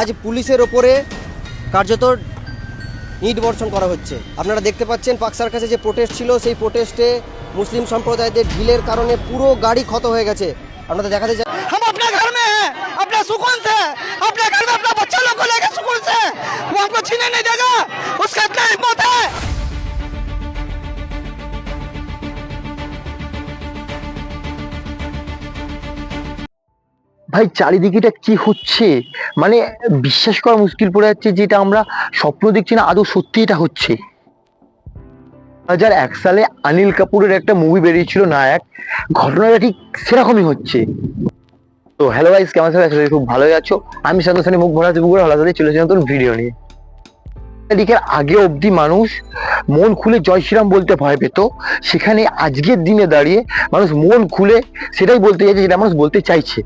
আজ পুলিশের ওপরে কার্যত ইট বর্ষণ করা হচ্ছে। আপনারা দেখতে পাচ্ছেন পাকসার কাছে যে প্রোটেস্ট ছিল, সেই প্রোটেস্টে মুসলিম সম্প্রদায়দের ঢিলের কারণে পুরো গাড়ি ক্ষত হয়ে গেছে। আপনাদের দেখাতে চাই, हम अपने घर में हैं, अपने सुकून से, अपने घर में अपना बच्चा लोग को लेकर सुकून से, वो हमको छीने नहीं देगा। उसका इतना हिम्मत है। ভাই চারিদিকে এটা কি হচ্ছে, মানে বিশ্বাস করা মুশকিল পড়ে যাচ্ছে যেটা আমরা স্বপ্ন দেখছি না, আদৌ সত্যি এটা হচ্ছে। 2001 সালে অনিল কাপুরের একটা মুভি বেরিয়েছিল নায়ক, ঘটনাটা ঠিক সেরকমই হচ্ছে। তো হ্যালো গাইস, কেমন আছো? আসলে খুব ভালোই আছো। আমি শান্তসানি মুখ ভরা পুকুরে হলা সাথে চলেছি নতুন ভিডিও নিয়ে। এদিকের আগে অবধি মানুষ মন খুলে জয় শ্রীরাম বলতে ভয় পেত, সেখানে আজকের দিনে দাঁড়িয়ে মানুষ মন খুলে সেটাই বলতে চাইছে যেটা মানুষ বলতে চাইছে।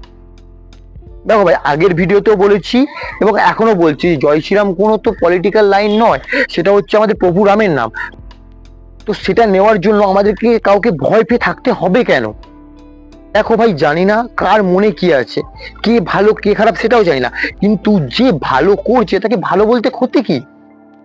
দেখো ভাই, আগের ভিডিওতেও বলেছি এবং এখনো বলছি, জয় শ্রীরাম কোনো তো পলিটিক্যাল লাইন নয়, সেটা হচ্ছে আমাদের প্রভু রামের নাম। তো সেটা নেওয়ার জন্য আমাদেরকে কাউকে ভয় পেয়ে থাকতে হবে কেন? দেখো ভাই, জানি না কার মনে কি আছে, কে ভালো কে খারাপ সেটাও জানি না, কিন্তু যে ভালো করছে তাকে ভালো বলতে ক্ষতি কি?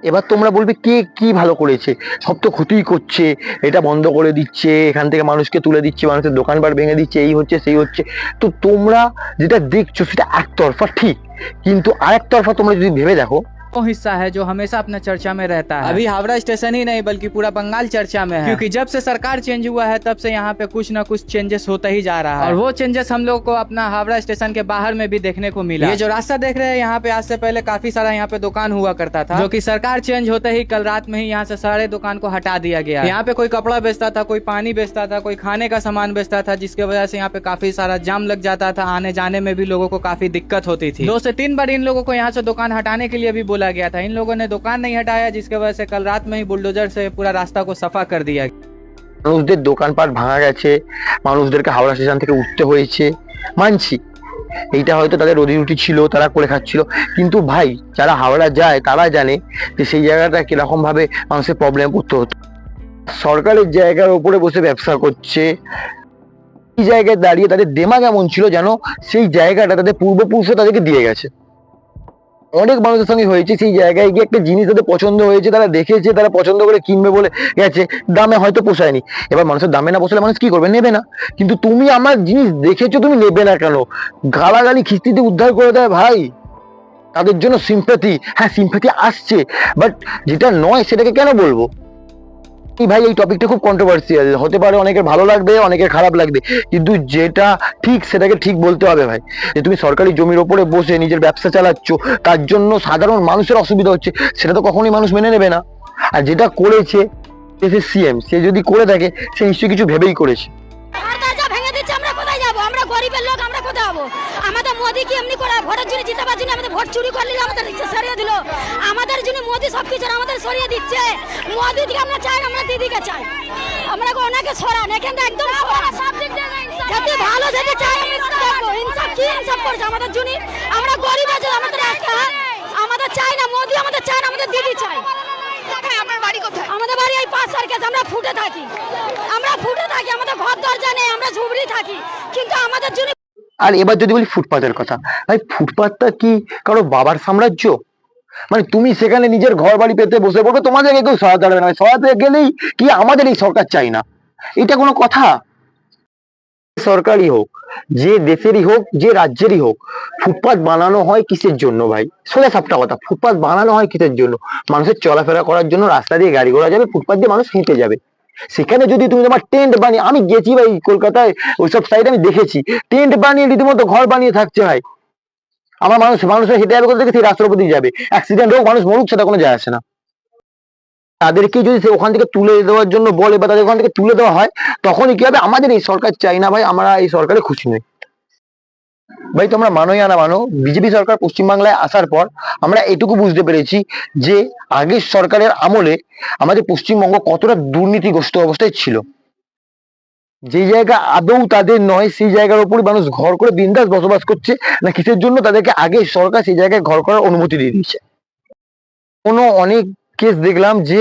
এবার তোমরা বলবে কে কি ভালো করেছে? সব তো ক্ষতিই করছে, এটা বন্ধ করে দিচ্ছে, এখান থেকে মানুষকে তুলে দিচ্ছে, মানুষের দোকানপাট ভেঙে দিচ্ছে, এই হচ্ছে সেই হচ্ছে। তো তোমরা যেটা দেখছো সেটা একতরফা ঠিক, কিন্তু আরেকতরফা তোমরা যদি ভেবে দেখো, वो हिस्सा है जो हमेशा अपने चर्चा में रहता है। अभी हावड़ा स्टेशन ही नहीं बल्कि पूरा बंगाल चर्चा में है, क्योंकि जब से सरकार चेंज हुआ है तब से यहाँ पे कुछ ना कुछ चेंजेस होता ही जा रहा है। और वो चेंजेस हम लोग को अपना हावड़ा स्टेशन के बाहर में भी देखने को मिला। ये जो रास्ता देख रहे हैं यहाँ पे, आज से पहले काफी सारा यहाँ पे दुकान हुआ करता था, जो कि सरकार चेंज होते ही कल रात में ही यहाँ से सारे दुकान को हटा दिया गया। यहाँ पे कोई कपड़ा बेचता था, कोई पानी बेचता था, कोई खाने का सामान बेचता था, जिसकी वजह से यहाँ पे काफी सारा जाम लग जाता था, आने जाने में भी लोगों को काफी दिक्कत होती थी। 2 से 3 बार इन लोगों को यहाँ से दुकान हटाने के लिए भी बोला गया था, इन लोगों ने दुकान नहीं हटाया, जिसके वजह से कल रात में ही बुलडोजर से पूरा रास्ता को सफा कर दिया। মানুষদের দোকানপাট ভাঙা গেছে, মানুষদেরকে হাওড়া স্টেশন থেকে উঠতে হয়েছে, মানছি এইটা হয়তো তাদের রোজি রুটি ছিল, তারা করে খাচ্ছিল। কিন্তু ভাই, যারা হাওড়া যায় তারা জানে যে সেই জায়গাটা কিরকম ভাবে মানুষের প্রবলেম পড়তে হতো। সরকারের জায়গার উপরে বসে ব্যবসা করছে, এই জায়গায় দাঁড়িয়ে তাদের দেমাগ এমন ছিল যেন সেই জায়গাটা তাদের পূর্বপুরুষরা তাদেরকে দিয়ে গেছে। অনেক মানুষের সঙ্গে হয়েছে, সেই জায়গায় গিয়ে একটা জিনিস তাদের পছন্দ হয়েছে, তারা দেখেছে, তারা পছন্দ করে কিনবে বলে গেছে, দামে হয়তো পোষায়নি। এবার মানুষের দামে না পোষালে মানুষ কি করবে? নেবে না। কিন্তু তুমি আমার জিনিস দেখেছো, তুমি নেবে না কেন? গালাগালি খিস্তিতে উদ্ধার করে দেয় ভাই। তাদের জন্য সিম্প্যাথি, হ্যাঁ সিম্প্যাথি আসছে, বাট যেটা নয় সেটাকে কেন বলবো? ভাই এই টপিকটা খুব কন্ট্রোভার্সিয়াল হতে পারে, অনেকের ভালো লাগবে, অনেকের খারাপ লাগবে, কিন্তু যেটা ঠিক সেটাকে ঠিক বলতে হবে ভাই। যে তুমি সরকারি জমির ওপরে বসে নিজের ব্যবসা চালাচ্ছ, তার জন্য সাধারণ মানুষের অসুবিধা হচ্ছে, সেটা তো কখনোই মানুষ মেনে নেবে না। আর যেটা করেছে দেশের সিএম, সে যদি করে থাকে সে নিশ্চয়ই কিছু ভেবেই করেছে। আমার দরজা ভেঙে দিচ্ছে, আমরা কোথায় যাবো? আমরা গরিবের লোক, আমরা কোথায় যাবো? আমাদের মোদি কি এমনি করে ভোটের জন্য জিতাবার জন্য আমাদের ভোট চুরি করে নিল, আমাদের সরিয়ে দিল। আমাদের জন্য মোদি সবকিছু আমাদের সরিয়ে দিচ্ছে। মোদি দিকে আমরা চাই, আমরা দিদিকে চাই, আমরা ওনাকে সরান, এখানে একদম সব দিক দিয়ে যাতে ভালো যেতে চাই। আমি দেখবো ইনসাফ কি ইনসাফ করছে আমাদের জন্য। আমরা গরিব আছি, আমাদের রাস্তা আমাদের চাই না, মোদি আমাদের চাই না, আমাদের দিদি চাই। আপনার বাড়ি কোথায়? আমাদের বাড়ি এই 5 সার্কেল, আমরা ফুটে থাকি, আমাদের ঘর দরজা নেই, আমরা ঝুবড়ি থাকি, কিন্তু আমাদের জন্য। আর এবার যদি বলি ফুটপাতের কথা, ভাই ফুটপাতটা কি কারো বাবার সাম্রাজ্য? মানে তুমি সেখানে নিজের ঘর বাড়ি পেতে বসে পড়বে, তোমাদেরকে কেউ সহায়তা দেবে না। সহায়তা গেলেই কি আমাদের এই সরকার চাই না, এটা কোনো কথা? সরকারই হোক, যে দেশেরই হোক, যে রাজ্যেরই হোক, ফুটপাত বানানো হয় কিসের জন্য ভাই? সোজা সাপটা কথা, ফুটপাত বানানো হয় কিসের জন্য? মানুষের চলাফেরা করার জন্য, রাস্তা দিয়ে গাড়ি ঘোড়া যাবে, ফুটপাত দিয়ে মানুষ হেঁটে যাবে। সেখানে যদি তুমি তোমার টেন্ট বানিয়ে, আমি গেছি ভাই কলকাতায় ওইসব সাইডে, আমি দেখেছি টেন্ট বানিয়ে রীতিমতো ঘর বানিয়ে থাকছে ভাই। আমার মানুষের হেঁটে যাবে কোথা থেকে? সেই রাস্তার উপর দিয়ে যাবে, অ্যাক্সিডেন্ট হোক, মানুষ মরুক, সেটা কোনো যায় আসে না। তাদেরকে যদি সে ওখান থেকে তুলে দেওয়ার জন্য বলে বা তাদের ওখান থেকে তুলে দেওয়া হয়, তখনই কি হবে? আমাদের এই সরকার চাই না ভাই, আমরা এই সরকারে খুশি নই ভাই। তোমরা মানোই না মানো, বিজেপি সরকার পশ্চিমবাংলায় আসার পর আমরা এটুকু বুঝতে পেরেছি যে আগের সরকারের আমলে আমাদের পশ্চিমবঙ্গ কতটা দুর্নীতিগ্রস্ত অবস্থায় ছিল। যে জায়গা আদৌ তাদের নয়, সেই জায়গার উপরই মানুষ ঘর করে বিন্দাস বসবাস করছে না, কিসের জন্য? তাদেরকে আগে সরকার সেই জায়গায় ঘর করার অনুমতি দিয়ে দিয়েছে। অনেক কেস দেখলাম যে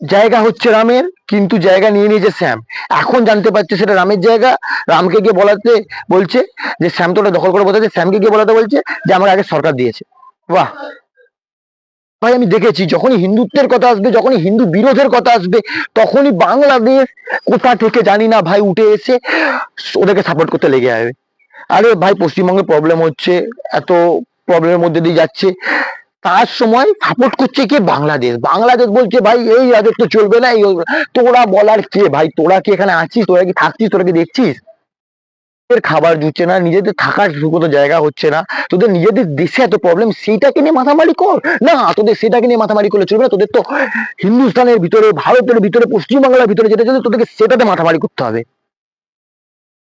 জায়গা হচ্ছে রামের, কিন্তু জায়গা নিয়ে নিয়েছে শ্যাম। এখন জানতে পারছে সেটা রামের জায়গা। রামকে গিয়ে বলাতে বলছে যে শ্যাম তো ওটা দখল করে বসেছে, শ্যামকে গিয়ে বলাতে বলছে যে আমার আগে সরকার দিয়েছে। বাহ ভাই, আমি দেখেছি যখনই হিন্দুত্বের কথা আসবে, যখনই হিন্দু বিরোধের কথা আসবে, তখনই বাংলাদেশ কোথা থেকে জানি না ভাই উঠে এসে ওদেরকে সাপোর্ট করতে লেগে যাবে। আরে ভাই, পশ্চিমবঙ্গে প্রবলেম হচ্ছে, এত প্রবলেমের মধ্যে দিয়ে যাচ্ছে, তার সময় সাপোর্ট করছে কে? বাংলাদেশ। বাংলাদেশ বলছে ভাই এই রাজত্ব চলবে না, তোরা বলার কে ভাই? তোরা কি এখানে আছিস? তোরা কি থাকছিস? তোরা কি দেখছিস? নিজেদের খাবার জুটছে না, নিজেদের থাকার ঠিকমতো জায়গা হচ্ছে না, তোদের নিজেদের দেশে এত প্রবলেম, সেইটাকে নিয়ে মাথামারি কর না। তোদের সেটাকে নিয়ে মাথামারি করলে চলবে না। তোদের তো হিন্দুস্তানের ভিতরে, ভারতের ভিতরে, পশ্চিমবাংলার ভিতরে যেটা চলছে, তোদেরকে সেটাতে মাথামারি করতে হবে।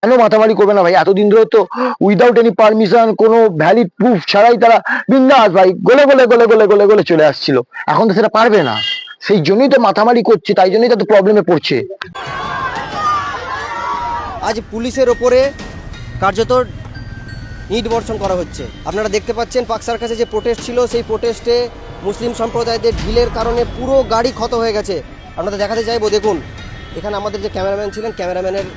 কেন মাথামারি করবে না ভাই? এতদিন ধরে তো উইদাউট এনি পারমিশন, কোনো ভ্যালিড প্রুফ ছাড়াই তারা বিন্দাস ভাই গলে গলে গলে গলে গলে গলে চলে আসছিল। এখন তো সেটা পারবে না, সেই জন্যই তো মাথামারি করছে, তাই জন্যই তো প্রবলেমে পড়ছে। আজ পুলিশের ওপরে কার্যত ইট বর্ষণ করা হচ্ছে। আপনারা দেখতে পাচ্ছেন পাকসার কাছে যে প্রোটেস্ট ছিল, সেই প্রোটেস্টে মুসলিম সম্প্রদায়দের ঢিলের কারণে পুরো গাড়ি ক্ষত হয়ে গেছে। আপনাদের দেখাতে চাইবো, দেখুন এখানে আমাদের যে ক্যামেরাম্যান ছিলেন, ক্যামেরাম্যানের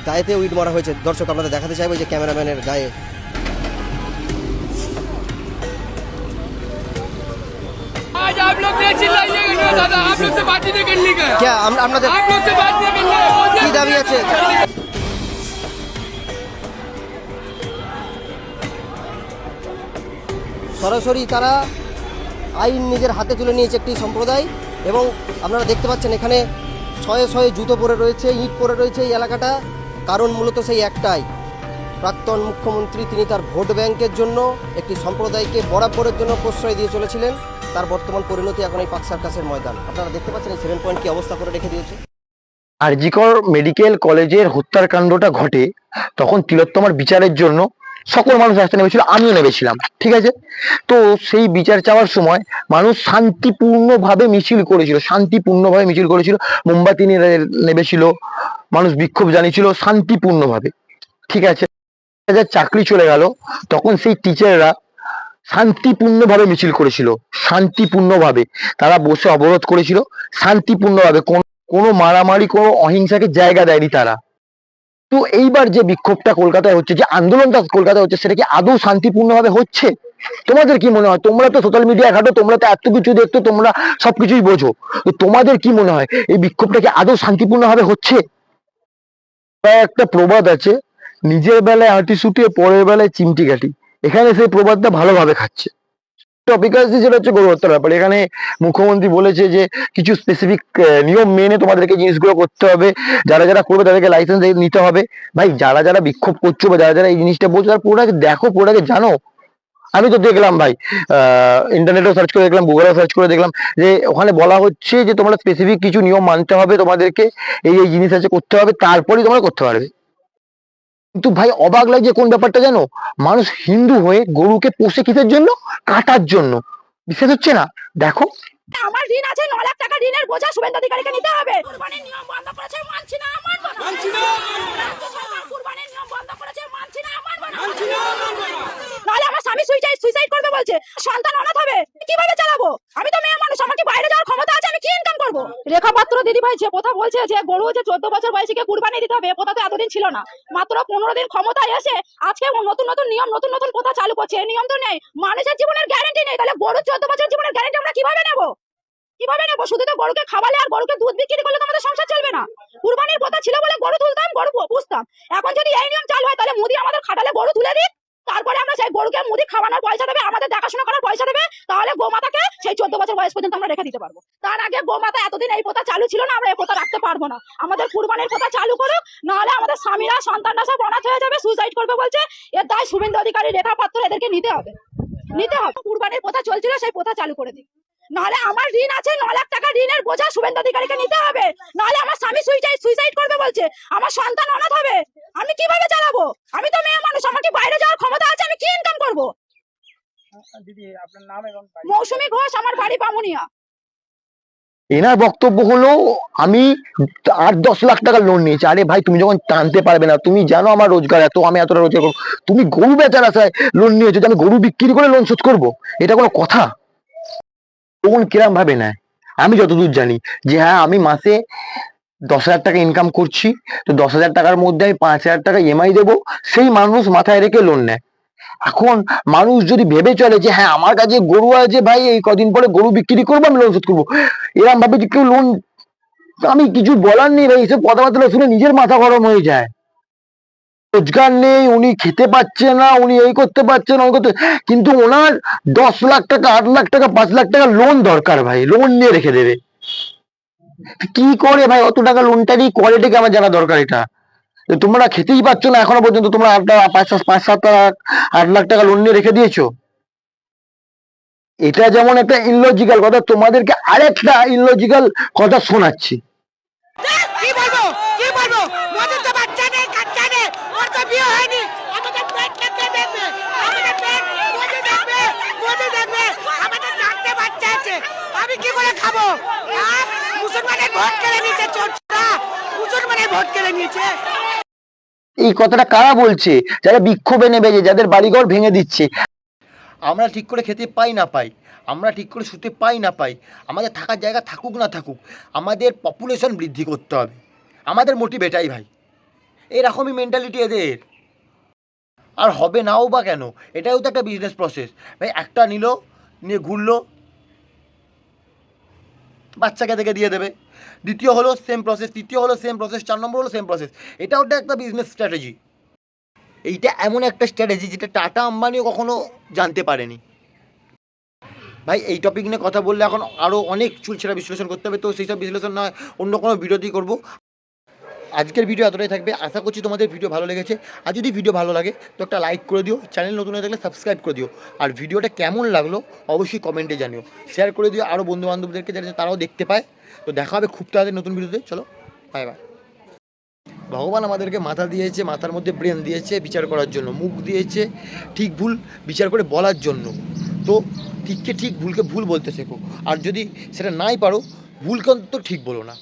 গায়েতে ইট মারা হয়েছে। দর্শক আপনাদের দেখাতে চাইবো যে ক্যামেরাম্যানের গায়ে आज आप लोग नहीं चिल्लाइएगा ना दादा, आप लोग से बात ही नहीं करनी का। আপনাদের आप लोग से बात नहीं करनी है। কি দাবি আছে? সরাসরি তারা আইন নিজের হাতে তুলে নিয়েছে একটি সম্প্রদায়, এবং আপনারা দেখতে পাচ্ছেন এখানে শয়ে শয়ে জুতো পরে রয়েছে, ইট পরে রয়েছে এই এলাকাটা। কারণ মূলত সেই একটাই, প্রাক্তন মুখ্যমন্ত্রী তিনি তার ভোট ব্যাংকের জন্য একটি সম্প্রদায়কে বরাবরের জন্য প্রশ্রয় দিয়ে চলেছিলেন। তার বর্তমান পরিণতি এখন এই পাক সার্কাসের ময়দান। আপনারা দেখতে পাচ্ছেন এই 7 পয়েন্ট কি অবস্থা করে রেখে দিয়েছে। আরজিকর মেডিকেল কলেজের হত্যার কাণ্ডটা ঘটে, তখন তিলোত্তমার বিচারের জন্য সকল মানুষ রাস্তায় নেমেছিল, আমিও নেমেছিলাম, ঠিক আছে? তো সেই বিচার চাওয়ার সময় মানুষ শান্তিপূর্ণভাবে মিছিল করেছিল, শান্তিপূর্ণভাবে মিছিল করেছিল, মোমবাতি নিয়ে নেমেছিল, মানুষ বিক্ষোভ জানিয়েছিল শান্তিপূর্ণভাবে, ঠিক আছে? যার চাকরি চলে গেল, তখন সেই টিচাররা শান্তিপূর্ণভাবে মিছিল করেছিল, শান্তিপূর্ণভাবে তারা বসে অবরোধ করেছিল, শান্তিপূর্ণভাবে কোনো মারামারি, কোনো অহিংসাকে জায়গা দেয়নি তারা। তো এইবার যে বিক্ষোভটা কলকাতায় হচ্ছে, যে আন্দোলনটা কলকাতায় হচ্ছে, সেটা কি আদৌ শান্তিপূর্ণভাবে হচ্ছে? তোমাদের কি মনে হয়? তোমরা তো সোশ্যাল মিডিয়া ঘাটো, তোমরা তো এত কিছু দেখতো, তোমরা সবকিছুই বোঝো, তো তোমাদের কি মনে হয় এই বিক্ষোভটা কি আদৌ শান্তিপূর্ণভাবে হচ্ছে? একটা প্রবাদ আছে, নিজের বেলায় আঁটি শুটিয়ে পরের বেলায় চিমটি কাটি। এখানে সেই প্রবাদটা ভালোভাবে খাচ্ছে। টপিক আসছে যেটা হচ্ছে গরু হত্যার ব্যাপারে। এখানে মুখ্যমন্ত্রী বলেছে যে কিছু স্পেসিফিক নিয়ম মেনে তোমাদেরকে জিনিসগুলো করতে হবে, যারা যারা করবে তাদেরকে লাইসেন্স নিতে হবে। ভাই, যারা যারা বিক্ষোভ করছো বা যারা যারা এই জিনিসটা বলছো, তারা পুরোটাকে দেখো, পুরোটাকে জানো। আমি তো দেখলাম ভাই, ইন্টারনেটেও সার্চ করে দেখলাম, গুগলেও সার্চ করে দেখলাম, যে ওখানে বলা হচ্ছে যে তোমরা স্পেসিফিক কিছু নিয়ম মানতে হবে, তোমাদেরকে এই এই জিনিস আছে করতে হবে, তারপরেই তোমরা করতে পারবে। কিন্তু ভাই অবাক লাগছে কোন ব্যাপারটা জানো? মানুষ হিন্দু হয়ে গরুকে পোষে কিসের জন্য? কাটার জন্য। বিশ্বাস হচ্ছে না? দেখো, আমার ঋণ আছে 9 লাখ টাকা, ঋণের বোঝা শুভেন্দু অধিকারীকে নিতে হবে। কুরবানির নিয়ম বন্ধ করেছে, মানছি না, মানব না। মানছি না। রাজ্য সরকার কুরবানির নিয়ম বন্ধ করেছে, মানছি না, মানব না। মানছি না, মানব না। নাহলে আমার স্বামী সুইসাইড করবে বলছে, সন্তান অনাথ হবে, কিভাবে চালাবো? আমি তো মেয়ে মানুষ, আমার কি বাইরে যাওয়ার ক্ষমতা আছে? আমি কি ইনকাম করব? রেখা পাত্র দিদি ভাই যে কথা বলছে যে গরু যে 14 বছর বয়সীকে কুরবানি দিতে হবে, কথা তো এতদিন ছিল না। মাত্র 15 দিন ক্ষমতায় এসে আজকে নতুন নতুন নিয়ম, নতুন নতুন কথা চালু করছে। এই নিয়ম তো নেই, মানুষের জীবনের গ্যারান্টি নেই, তাহলে গরু 14 বছর জীবনের গ্যারান্টি আমরা কিভাবে নেবো? কিভাবে নেবো? শুধু তো গরুকে খাওয়ালে আর গরুকে দুধ বিক্রি করলে তো আমাদের সংসার চলবে না। কুরবানির কথা ছিল বলে গরু তুলতাম, গরু পুষতাম। এখন যদি এই নিয়ম চালু হয়, তাহলে মুদি আমাদের খাটালে গরু তুলে দিক, তারপরে আমরা সেই গরুকে মুদি খাওয়ানোর পয়সা দেবে, আমাদের দেখাশোনা করার পয়সা দেবে, তাহলে গোমাতাকে সেই 14 বছর বয়স পর্যন্ত আমরা রেখে দিতে পারবো। তার আগে গোমাতা এতদিন এই প্রথা চালু ছিল না, আমরা এই প্রথা রাখতে পারবো না। আমাদের কুরবানির প্রথা চালু করো, নাহলে আমাদের স্বামীরা সন্তানরা সব অনাথ হয়ে যাবে, সুইসাইড করবে বলছে। এর দায় শুভেন্দু অধিকারী, রেখা পাত্র, এদেরকে নিতে হবে, নিতে হবে। কুরবানির প্রথা চলছিল, সেই প্রথা চালু করে দিই। নাহলে আমার ঋণ আছে 9 লাখ টাকা, ঋণের বোঝা শুভেন্দু অধিকারীকে নিতে হবে। নাহলে আমার স্বামী সুইসাইড করবে বলছে, আমার সন্তান অনাথ হবে, আমি কিভাবে চালাবো? আমি তো মেয়ে মানুষ, আমার কি বাইরে যাওয়ার ক্ষমতা আছে? আমি কি ইনকাম করব? দিদি আপনার নাম এবং মৌসুমী ঘোষ, আমার বাড়ি বামুনিয়া। এনার বক্তব্য হলো আমি 8-10 লাখ টাকা লোন নিয়েছি। আরে ভাই, তুমি যখন টানতে পারবে না, তুমি জানো আমার রোজগার এত, আমি এতটা রোজগার করবো, তুমি গরু বেচার আশায় লোন নিয়েছো যে আমি গরু বিক্রি করে লোন শোধ করবো? এটা কোনো কথা? লোন কিরম ভাবে নেয়? আমি যতদূর জানি যে হ্যাঁ আমি মাসে 10,000 টাকা ইনকাম করছি, তো 10,000 টাকার মধ্যে আমি 5,000 টাকা ইএমআই দেবো, সেই মানুষ মাথায় রেখে লোন নেয়। এখন মানুষ যদি ভেবে চলে যে হ্যাঁ আমার কাছে গরু আছে ভাই, এই কদিন পরে গরু বিক্রি করবো, আমি লোন শোধ করবো, এরকম ভাবে যে কেউ লোন, আমি কিছু বলার নেই ভাই, এইসব কথাবার্তা শুনে নিজের মাথা গরম হয়ে যায়। রোজগার নেই, উনি খেতে পাচ্ছে না, উনি এই করতে পারছে না, ওই করতে, কিন্তু ওনার 10 লাখ টাকা, 8 লাখ টাকা, 5 লাখ টাকা লোন দরকার ভাই, লোন নিয়ে রেখে দেবে। কি করে ভাই অত টাকা লোনটারই কোয়ালিটিকে আমার জানা দরকার। এটা তোমরা খেতেই পাচ্ছ না এখনো পর্যন্ত, তোমরা 5-7 লাখ 8 লাখ টাকা লোন নিয়ে রেখে দিয়েছো। এটা যেমন একটা ইললজিক্যাল কথা, তোমাদেরকে আরেকটা ইললজিক্যাল কথা শোনাচ্ছি। কি বলবো কি বলবো, মোদের তো বাচ্চা নেই, কাচ্চা নেই, ওর তো বিয়ে হয়নি, আমাদের পেট কে দেখবে, আমাদের পেট মোদি দেখবে, আমাদের 4টে বাচ্চা আছে, আমি কি করে খাবো? আর মুসলমানের ভোট কেড়ে নিয়েছে চোরটা, মুসলমানের ভোট কেড়ে নিয়েছে। এই কথাটা কারা বলছে? যারা বিক্ষোভে নেমেছে, যাদের বাড়িঘর ভেঙে দিচ্ছে। আমরা ঠিক করে খেতে পাই না পাই, আমরা ঠিক করে শুতে পাই না পাই, আমাদের থাকার জায়গা থাকুক না থাকুক, আমাদের পপুলেশন বৃদ্ধি করতে হবে, আমাদের মোটিভ এটাই ভাই। এরকমই মেন্টালিটি এদের। আর হবে নাও বা কেন, এটাও তো একটা বিজনেস প্রসেস ভাই। একটা নিল, নিয়ে ঘুরলো, বাচ্চাকে থেকে দিয়ে দেবে, দ্বিতীয় হলো সেম প্রসেস, তৃতীয় হলো সেম প্রসেস, 4 নম্বর হলো সেম প্রসেস। এটাও একটা বিজনেস স্ট্র্যাটেজি। এইটা এমন একটা স্ট্র্যাটেজি যেটা টাটা আম্বানিও কখনো জানতে পারেনি ভাই। এই টপিক নিয়ে কথা বললে এখন আরও অনেক চুলছেড়া বিশ্লেষণ করতে হবে, তো সেই সব বিশ্লেষণ নয়, অন্য কোনো ভিডিওতেই করবো। আজকের ভিডিও এতটাই থাকবে, আশা করছি তোমাদের ভিডিও ভালো লেগেছে। আর যদি ভিডিও ভালো লাগে তো একটা লাইক করে দিও, চ্যানেল নতুন হয়ে থাকলে সাবস্ক্রাইব করে দিও, আর ভিডিওটা কেমন লাগলো অবশ্যই কমেন্টে জানিও, শেয়ার করে দিও আরও বন্ধুবান্ধবদেরকে, যাতে তারাও দেখতে পায়। তো দেখা হবে খুব তাড়াতাড়ি নতুন ভিডিওতে। চলো, বাই বাই। ভগবান আমাদেরকে মাথা দিয়েছে, মাথার মধ্যে ব্রেন দিয়েছে বিচার করার জন্য, মুখ দিয়েছে ঠিক ভুল বিচার করে বলার জন্য। তো ঠিককে ঠিক, ভুলকে ভুল বলতে শেখো, আর যদি সেটা নাই পারো, ভুলকে অন্তত ঠিক বলো না।